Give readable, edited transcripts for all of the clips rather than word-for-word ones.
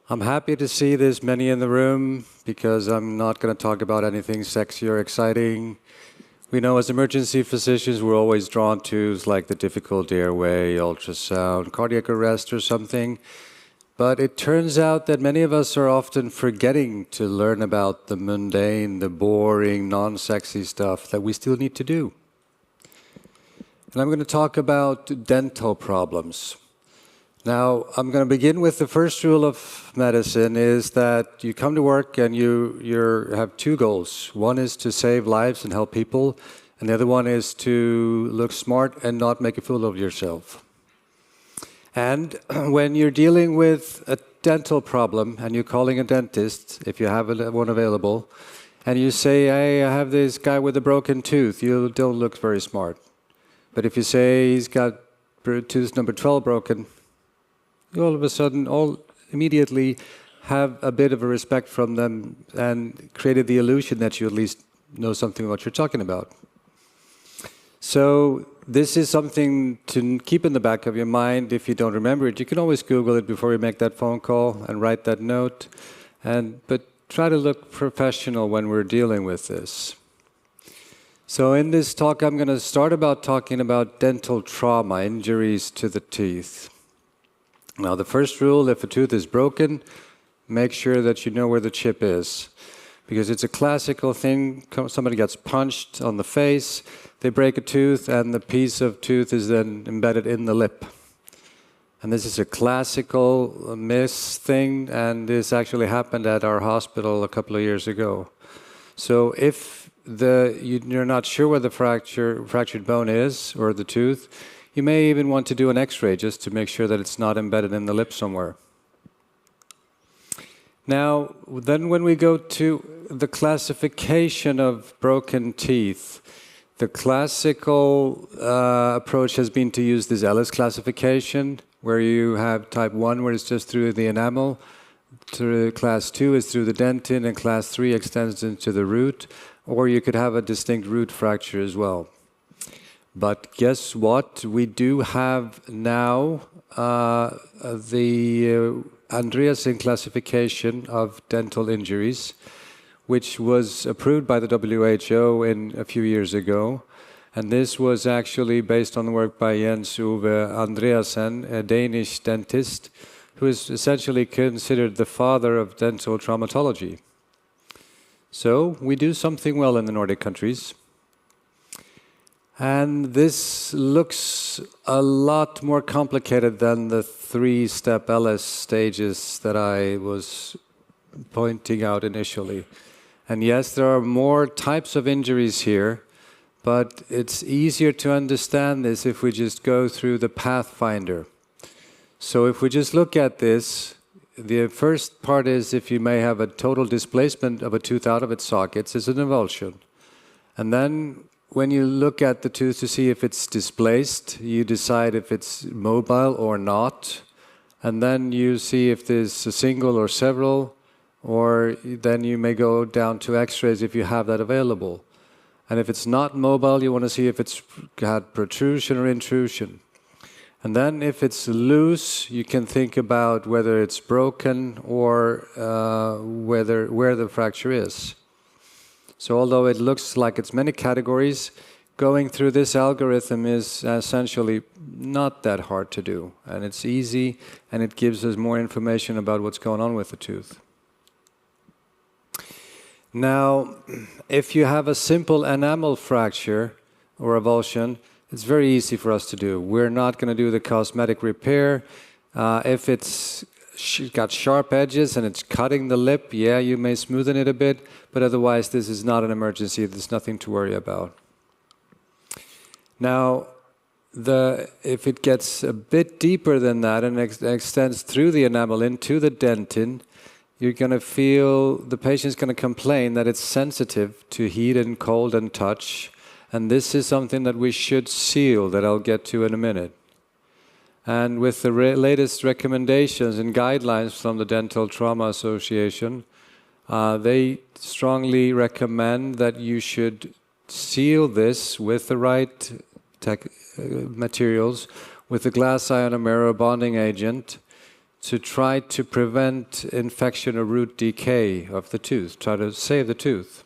I'm happy to see there's many in the room because I'm not going to talk about anything sexy or exciting. We know as emergency physicians we're always drawn to like the difficult airway, ultrasound, cardiac arrest or something. But it turns out that many of us are often forgetting to learn about the mundane, the boring, non-sexy stuff that we still need to do. And I'm going to talk about dental problems. Now, I'm going to begin with the first rule of medicine is that you come to work and you have two goals. One is to save lives and help people, and the other one is to look smart and not make a fool of yourself. And when you're dealing with a dental problem and you're calling a dentist, if you have one available, and you say, hey, I have this guy with a broken tooth, you don't look very smart. But if you say he's got tooth number 12 broken, you all of a sudden immediately have a bit of a respect from them and created the illusion that you at least know something about what you're talking about. So this is something to keep in the back of your mind. If you don't remember it, you can always Google it before you make that phone call and write that note. But try to look professional when we're dealing with this. So in this talk, I'm going to start about talking about dental trauma, injuries to the teeth. Now, the first rule, if a tooth is broken, make sure that you know where the chip is. Because it's a classical thing, somebody gets punched on the face, they break a tooth, and the piece of tooth is then embedded in the lip. And this is a classical miss thing, and this actually happened at our hospital a couple of years ago. So if you're not sure where the fractured bone is, or the tooth, you may even want to do an X-ray just to make sure that it's not embedded in the lip somewhere. Now, then when we go to the classification of broken teeth, the classical approach has been to use this Ellis classification, where you have type 1, where it's just through the enamel, to class 2 is through the dentin, and class 3 extends into the root, or you could have a distinct root fracture as well. But guess what? We do have now the Andreasen classification of dental injuries, which was approved by the WHO a few years ago. And this was actually based on the work by Jens Ove Andreasen, a Danish dentist, who is essentially considered the father of dental traumatology. So we do something well in the Nordic countries. And this looks a lot more complicated than the 3-step Ellis stages that I was pointing out initially. And yes, there are more types of injuries here, but it's easier to understand this if we just go through the pathfinder. So if we just look at this, the first part is if you may have a total displacement of a tooth out of its sockets, it's an avulsion. And then when you look at the tooth to see if it's displaced, you decide if it's mobile or not. And then you see if there's a single or several, or then you may go down to X-rays if you have that available. And if it's not mobile, you want to see if it's got protrusion or intrusion. And then if it's loose, you can think about whether it's broken or where the fracture is. So although it looks like it's many categories, going through this algorithm is essentially not that hard to do. And it's easy, and it gives us more information about what's going on with the tooth. Now, if you have a simple enamel fracture or avulsion, it's very easy for us to do. We're not going to do the cosmetic repair. If it's got sharp edges and it's cutting the lip, yeah, you may smoothen it a bit, but otherwise this is not an emergency. There's nothing to worry about. Now, if it gets a bit deeper than that and extends through the enamel into the dentin, you're going to feel, the patient's going to complain that it's sensitive to heat and cold and touch, and this is something that we should seal, that I'll get to in a minute. And with the latest recommendations and guidelines from the Dental Trauma Association, They strongly recommend that you should seal this with the right materials, with a glass ionomer or bonding agent, to try to prevent infection or root decay of the tooth, try to save the tooth.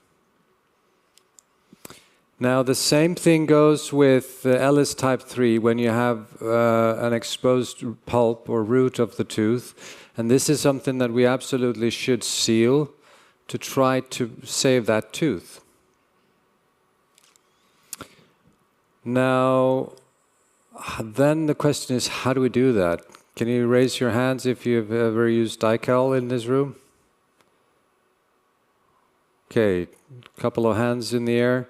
Now the same thing goes with Ellis type 3 when you have an exposed pulp or root of the tooth, and this is something that we absolutely should seal to try to save that tooth. Now, then the question is, how do we do that? Can you raise your hands if you've ever used Dicel in this room? Okay, a couple of hands in the air.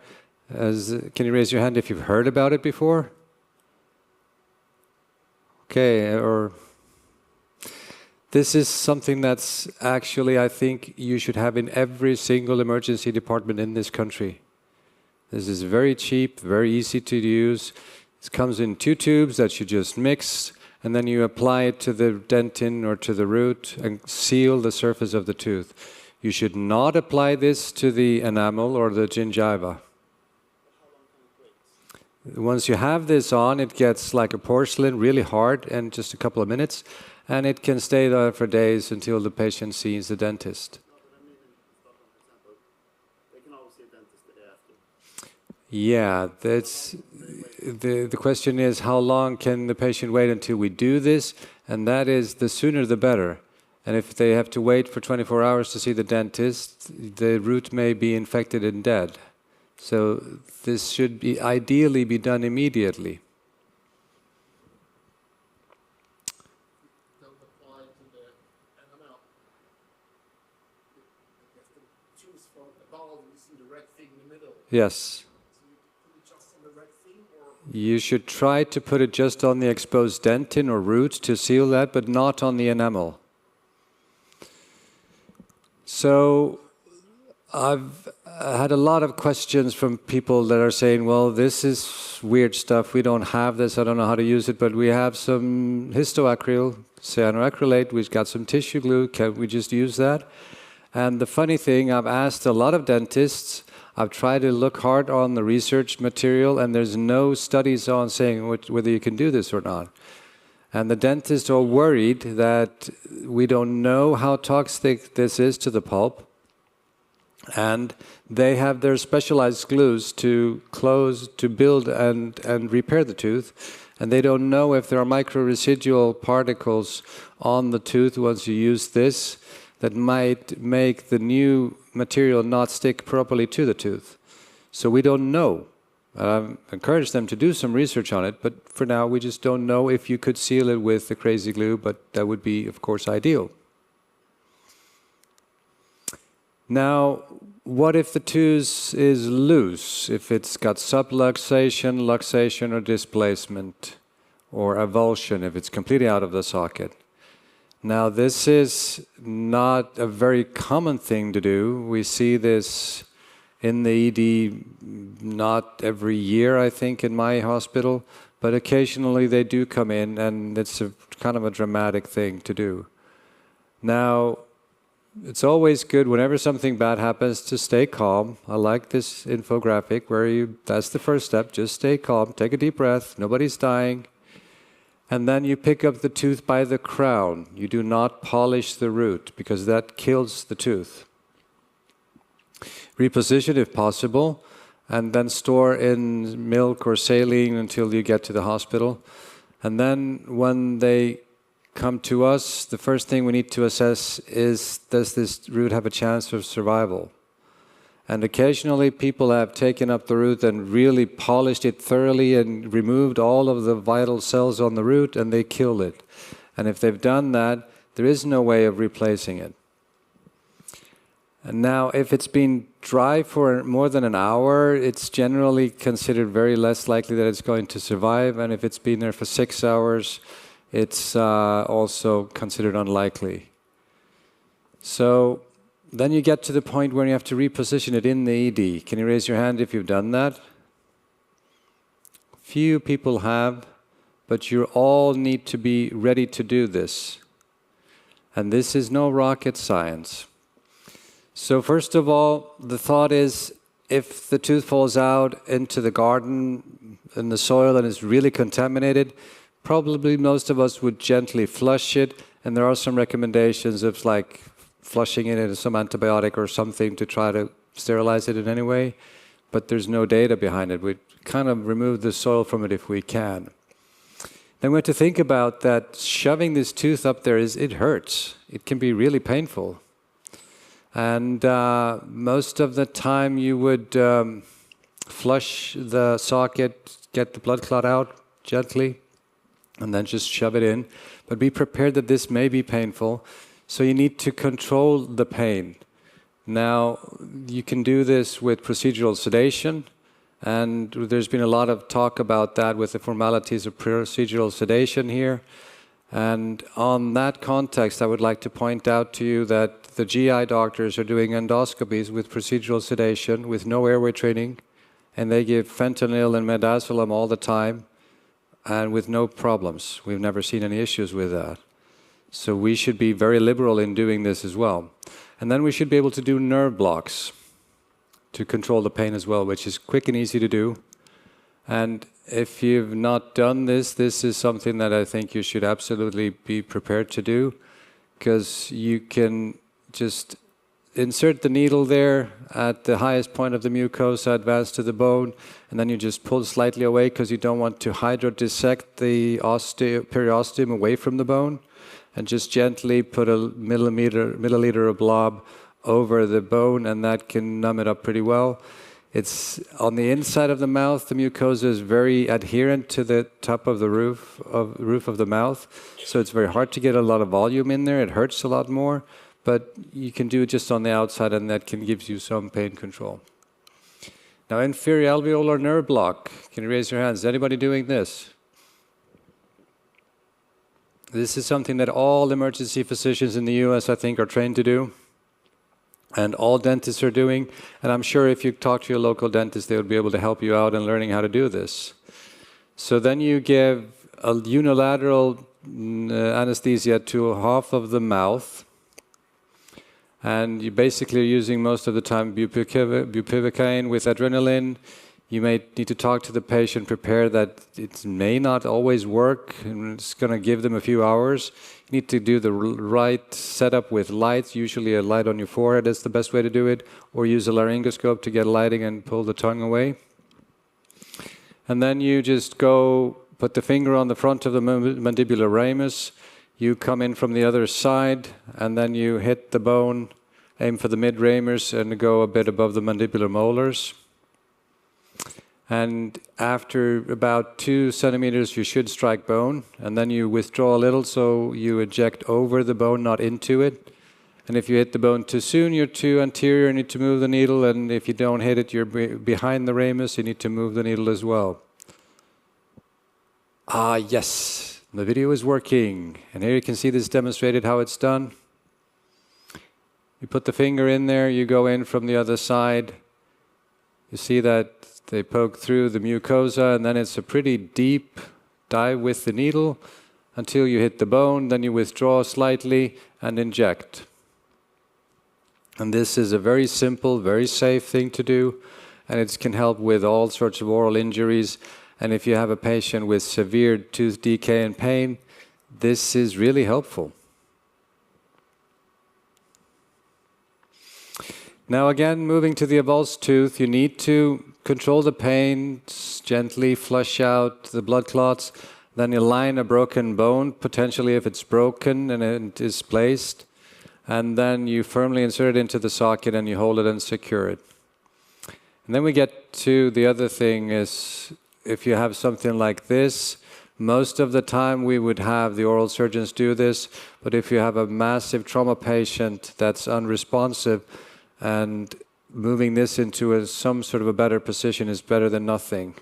Can you raise your hand if you've heard about it before? Okay, or this is something that's actually, I think, you should have in every single emergency department in this country. This is very cheap, very easy to use. It comes in 2 tubes that you just mix, and then you apply it to the dentin or to the root and seal the surface of the tooth. You should not apply this to the enamel or the gingiva. Once you have this on, it gets like a porcelain, really hard, in just a couple of minutes, and it can stay there for days until the patient sees the dentist. Yeah, that's the question is, how long can the patient wait until we do this? And that is, the sooner the better. And if they have to wait for 24 hours to see the dentist, the root may be infected and dead. So this should be ideally be done immediately. Don't apply to the enamel. You have to choose from the ball in the red thing in the middle. Yes. You should try to put it just on the exposed dentin or root to seal that, but not on the enamel. So I've had a lot of questions from people that are saying, well, this is weird stuff, we don't have this, I don't know how to use it, but we have some histoacryl, cyanoacrylate, we've got some tissue glue, can we just use that? And the funny thing, I've asked a lot of dentists, I've tried to look hard on the research material, and there's no studies on saying whether you can do this or not. And the dentists are worried that we don't know how toxic this is to the pulp, and they have their specialized glues to close, to build and repair the tooth, and they don't know if there are micro-residual particles on the tooth once you use this that might make the new material not stick properly to the tooth. So we don't know. I've encouraged them to do some research on it, but for now we just don't know if you could seal it with the crazy glue, but that would be, of course, ideal. Now, what if the tooth is loose? If it's got subluxation, luxation, or displacement, or avulsion, if it's completely out of the socket. Now, this is not a very common thing to do. We see this in the ED not every year, I think, in my hospital, but occasionally they do come in, and it's a kind of a dramatic thing to do. Now, it's always good whenever something bad happens to stay calm. I like this infographic where that's the first step, just stay calm, take a deep breath, nobody's dying. And then you pick up the tooth by the crown. You do not polish the root because that kills the tooth. Reposition if possible, and then store in milk or saline until you get to the hospital. And then when they come to us, the first thing we need to assess is, does this root have a chance of survival? And occasionally people have taken up the root and really polished it thoroughly and removed all of the vital cells on the root, and they kill it. And if they've done that, there is no way of replacing it. And now, if it's been dry for more than an hour, it's generally considered very less likely that it's going to survive. And if it's been there for 6 hours, it's also considered unlikely. So then you get to the point where you have to reposition it in the ED. Can you raise your hand if you've done that? Few people have, but you all need to be ready to do this. And this is no rocket science. So first of all, the thought is, if the tooth falls out into the garden, in the soil, and is really contaminated, probably most of us would gently flush it, and there are some recommendations of like flushing it in some antibiotic or something to try to sterilize it in any way, but there's no data behind it. We kind of remove the soil from it if we can. Then we have to think about that shoving this tooth up there it hurts. It can be really painful. And most of the time you would flush the socket, get the blood clot out gently, and then just shove it in. But be prepared that this may be painful, so you need to control the pain. Now, you can do this with procedural sedation, and there's been a lot of talk about that with the formalities of procedural sedation here. And on that context, I would like to point out to you that the GI doctors are doing endoscopies with procedural sedation with no airway training, and they give fentanyl and midazolam all the time, and with no problems. We've never seen any issues with that. So we should be very liberal in doing this as well. And then we should be able to do nerve blocks to control the pain as well, which is quick and easy to do. And if you've not done this, this is something that I think you should absolutely be prepared to do, because you can just insert the needle there at the highest point of the mucosa, advance to the bone, and then you just pull slightly away because you don't want to hydrodissect the periosteum away from the bone, and just gently put a milliliter of blob over the bone, and that can numb it up pretty well. It's on the inside of the mouth. The mucosa is very adherent to the top of the roof of the mouth, so it's very hard to get a lot of volume in there. It hurts a lot more, but you can do it just on the outside, and that can give you some pain control. Now, inferior alveolar nerve block. Can you raise your hands? Is anybody doing this? This is something that all emergency physicians in the US, I think, are trained to do. And all dentists are doing, and I'm sure if you talk to your local dentist, they would be able to help you out in learning how to do this. So then you give a unilateral anesthesia to half of the mouth, and you basically are using most of the time bupivacaine with adrenaline. You may need to talk to the patient, prepare that it may not always work, and it's going to give them a few hours. You need to do the right setup with lights, usually a light on your forehead is the best way to do it, or use a laryngoscope to get lighting and pull the tongue away. And then you just go put the finger on the front of the mandibular ramus, you come in from the other side, and then you hit the bone, aim for the mid-ramus, and go a bit above the mandibular molars. And after about 2 centimeters, you should strike bone, and then you withdraw a little, so you eject over the bone, not into it. And if you hit the bone too soon, you're too anterior, you need to move the needle, and if you don't hit it, you're behind the ramus, you need to move the needle as well. Ah, yes, the video is working. And here you can see this demonstrated how it's done. You put the finger in there, you go in from the other side. You see that they poke through the mucosa, and then it's a pretty deep dive with the needle until you hit the bone, then you withdraw slightly and inject. And this is a very simple, very safe thing to do, and it can help with all sorts of oral injuries. And if you have a patient with severe tooth decay and pain, this is really helpful. Now again, moving to the avulsed tooth, you need to control the pain, gently flush out the blood clots, then align a broken bone, potentially if it's broken and it is placed, and then you firmly insert it into the socket and you hold it and secure it. And then we get to the other thing is, if you have something like this, most of the time we would have the oral surgeons do this, but if you have a massive trauma patient that's unresponsive, and moving this into some sort of a better position is better than nothing,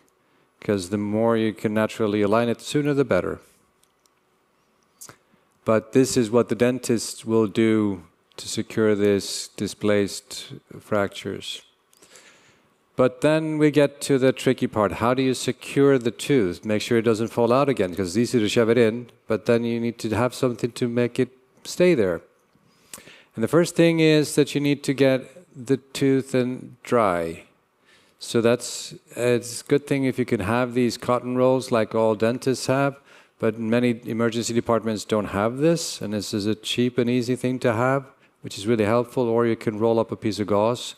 because the more you can naturally align it, sooner the better. But this is what the dentist will do to secure this displaced fractures. But then we get to the tricky part. How do you secure the tooth? Make sure it doesn't fall out again, because it's easy to shove it in, but then you need to have something to make it stay there. And the first thing is that you need to get the tooth dry. So it's a good thing if you can have these cotton rolls like all dentists have, but many emergency departments don't have this, and this is a cheap and easy thing to have, which is really helpful, or you can roll up a piece of gauze.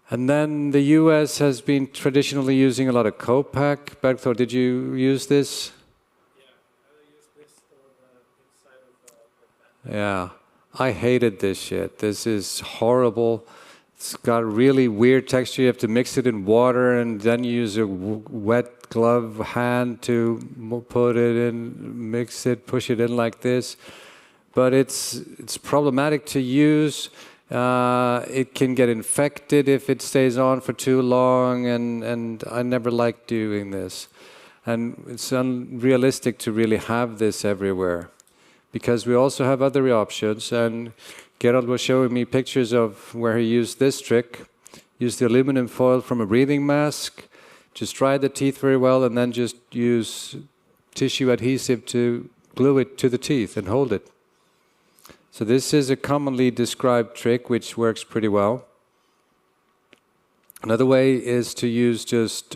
And then the US has been traditionally using a lot of Copac. Bergthor, did you use this? Yeah, I use this on the inside of the pen. Yeah, I hated this shit. This is horrible. It's got a really weird texture. You have to mix it in water and then you use a wet glove hand to put it in, mix it, push it in like this. But it's problematic to use. It can get infected if it stays on for too long, and I never liked doing this. And it's unrealistic to really have this everywhere, because we also have other options. And Gerald was showing me pictures of where he used this trick. Use the aluminum foil from a breathing mask, just dry the teeth very well, and then just use tissue adhesive to glue it to the teeth and hold it. So this is a commonly described trick which works pretty well. Another way is to use just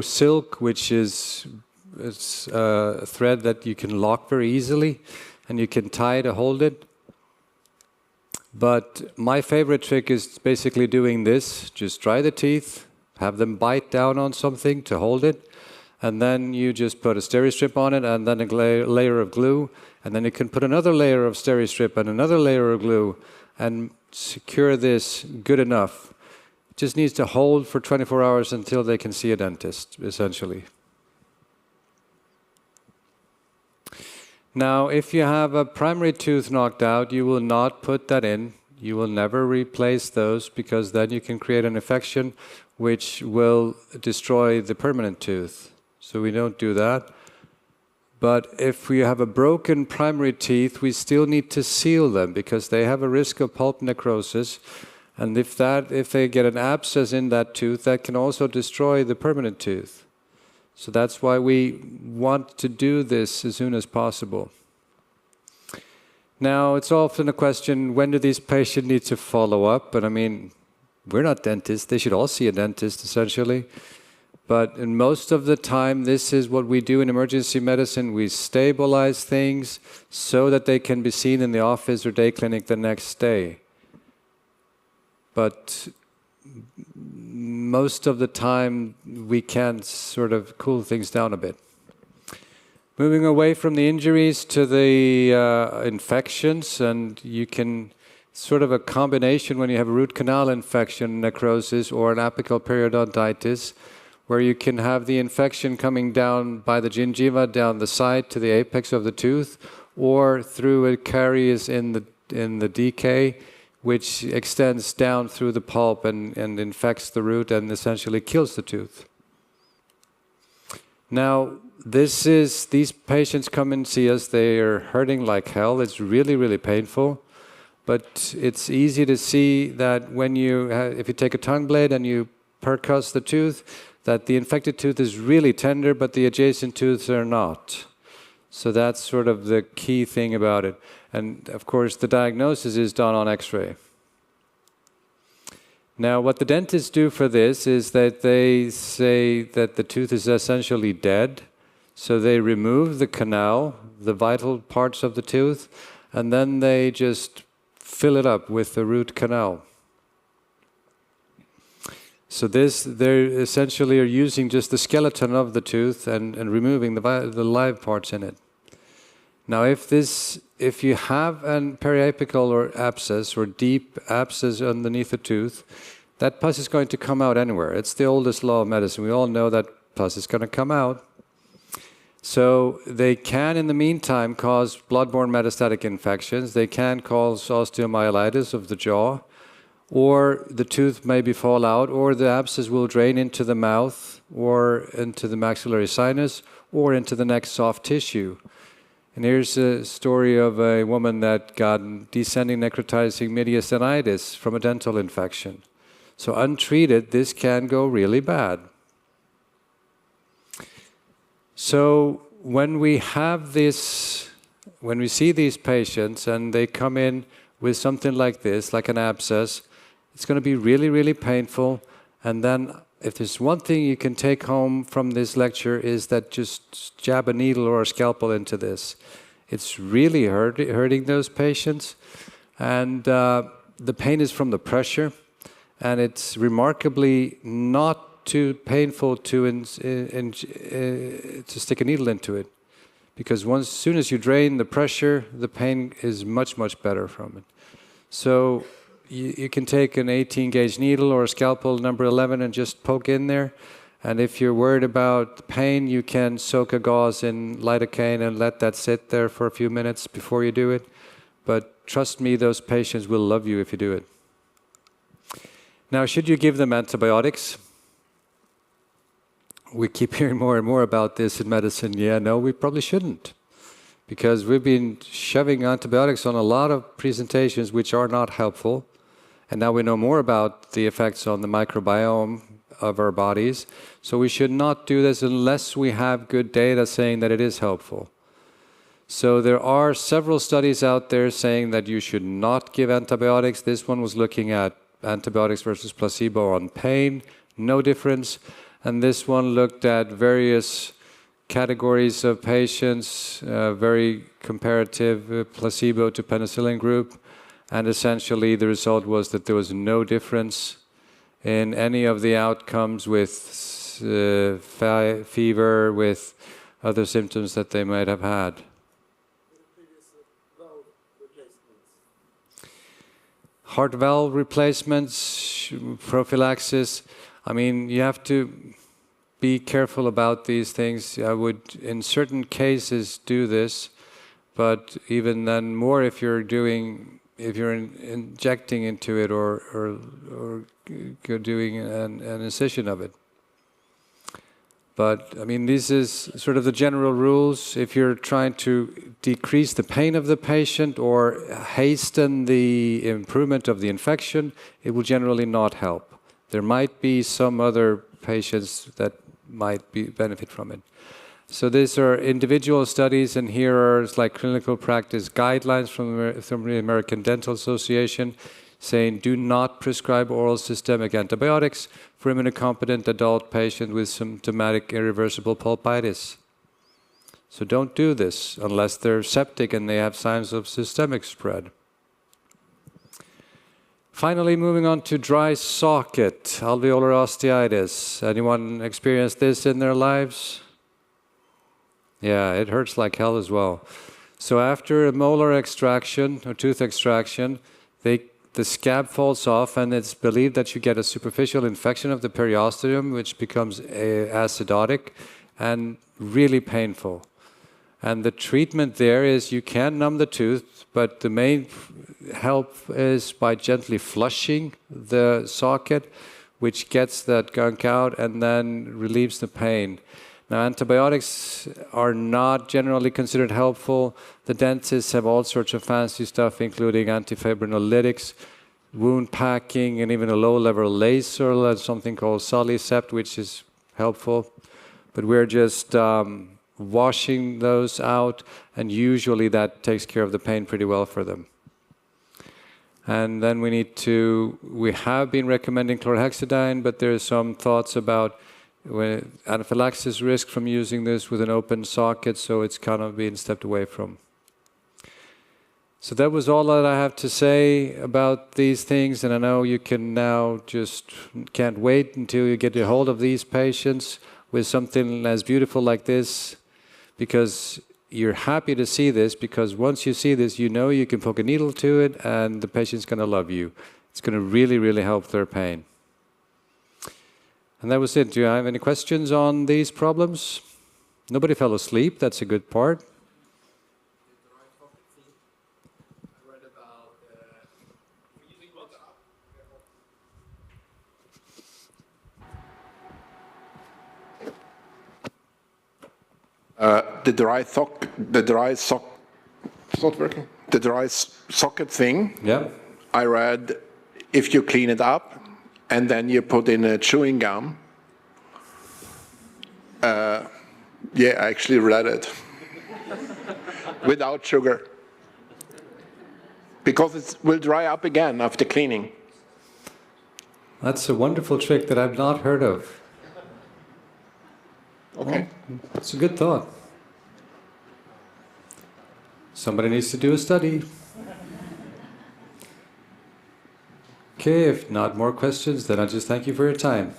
silk, which is a thread that you can lock very easily, and you can tie to hold it. But my favorite trick is basically doing this. Just dry the teeth, have them bite down on something to hold it, and then you just put a steri-strip on it and then a layer of glue, and then you can put another layer of steri-strip and another layer of glue and secure this good enough. It just needs to hold for 24 hours until they can see a dentist, essentially. Now, if you have a primary tooth knocked out, you will not put that in. You will never replace those, because then you can create an infection which will destroy the permanent tooth. So we don't do that. But if we have a broken primary teeth, we still need to seal them, because they have a risk of pulp necrosis. And if they get an abscess in that tooth, that can also destroy the permanent tooth. So that's why we want to do this as soon as possible. Now, it's often a question, when do these patients need to follow up? And I mean, we're not dentists. They should all see a dentist, essentially. But in most of the time, this is what we do in emergency medicine. We stabilize things so that they can be seen in the office or day clinic the next day. But most of the time, we can sort of cool things down a bit. Moving away from the injuries to the infections, and you can sort of a combination when you have a root canal infection, necrosis, or an apical periodontitis, where you can have the infection coming down by the gingiva, down the side to the apex of the tooth, or through a caries in the decay, which extends down through the pulp and infects the root and essentially kills the tooth. Now, these patients come and see us, they are hurting like hell. It's really, really painful. But it's easy to see that when if you take a tongue blade and you percuss the tooth, that the infected tooth is really tender, but the adjacent tooths are not. So that's sort of the key thing about it. And of course, the diagnosis is done on X-ray. Now, what the dentists do for this is that they say that the tooth is essentially dead. So they remove the canal, the vital parts of the tooth, and then they just fill it up with the root canal. So they essentially are using just the skeleton of the tooth and removing the live parts in it. Now, if you have an periapical or abscess or deep abscess underneath the tooth, that pus is going to come out anywhere. It's the oldest law of medicine. We all know that pus is going to come out. So they can, in the meantime, cause blood-borne metastatic infections. They can cause osteomyelitis of the jaw, or the tooth maybe fall out, or the abscess will drain into the mouth, or into the maxillary sinus, or into the next soft tissue. And here's a story of a woman that got descending necrotizing mediastinitis from a dental infection. So untreated, this can go really bad. So when we have this when we see these patients and they come in with something like this, like an abscess, it's going to be really, really painful. And then if there's one thing you can take home from this lecture is that just jab a needle or a scalpel into this. It's really hurting those patients. And the pain is from the pressure. And it's remarkably not too painful to stick a needle into it. Because as soon as you drain the pressure, the pain is much, much better from it. So you can take an 18-gauge needle or a scalpel number 11 and just poke in there. And if you're worried about pain, you can soak a gauze in lidocaine and let that sit there for a few minutes before you do it. But trust me, those patients will love you if you do it. Now, should you give them antibiotics? We keep hearing more and more about this in medicine. Yeah, no, we probably shouldn't. Because we've been shoving antibiotics on a lot of presentations which are not helpful. And now we know more about the effects on the microbiome of our bodies. So we should not do this unless we have good data saying that it is helpful. So there are several studies out there saying that you should not give antibiotics. This one was looking at antibiotics versus placebo on pain, no difference. And this one looked at various categories of patients, very comparative placebo to penicillin group. And essentially the result was that there was no difference in any of the outcomes with fever, with other symptoms that they might have had. Heart valve replacements, prophylaxis. I mean, you have to be careful about these things. I would, in certain cases, do this, but even then more if you're injecting into it or you're doing an incision of it. But, I mean, this is sort of the general rules. If you're trying to decrease the pain of the patient or hasten the improvement of the infection, it will generally not help. There might be some other patients that might benefit from it. So these are individual studies, and here are like clinical practice guidelines from the American Dental Association saying do not prescribe oral systemic antibiotics for immunocompetent adult patients with symptomatic irreversible pulpitis. So don't do this unless they're septic and they have signs of systemic spread. Finally, moving on to dry socket, alveolar osteitis. Anyone experienced this in their lives? Yeah, it hurts like hell as well. So after a molar extraction or tooth extraction, the scab falls off, and it's believed that you get a superficial infection of the periosteum, which becomes acidotic and really painful. And the treatment there is you can numb the tooth, but the main help is by gently flushing the socket, which gets that gunk out and then relieves the pain. Now, antibiotics are not generally considered helpful. The dentists have all sorts of fancy stuff, including antifibrinolytics, wound packing, and even a low-level laser, something called Solicept, which is helpful. But we're just washing those out, and usually that takes care of the pain pretty well for them. And then we have been recommending chlorhexidine, but there's some thoughts about anaphylaxis risk from using this with an open socket, so it's kind of being stepped away from. So that was all that I have to say about these things, and I know you can now can't wait until you get a hold of these patients with something as beautiful like this, because you're happy to see this, because once you see this, you know you can poke a needle to it and the patient's going to love you. It's going to really, really help their pain. And that was it. Do you have any questions on these problems? Nobody fell asleep. That's a good part. The dry socket thing. Yeah. I read if you clean it up and then you put in a chewing gum. Yeah, I actually read it. without sugar. Because it will dry up again after cleaning. That's a wonderful trick that I've not heard of. Okay. It's a good thought. Somebody needs to do a study. Okay, if not more questions, then I'll just thank you for your time.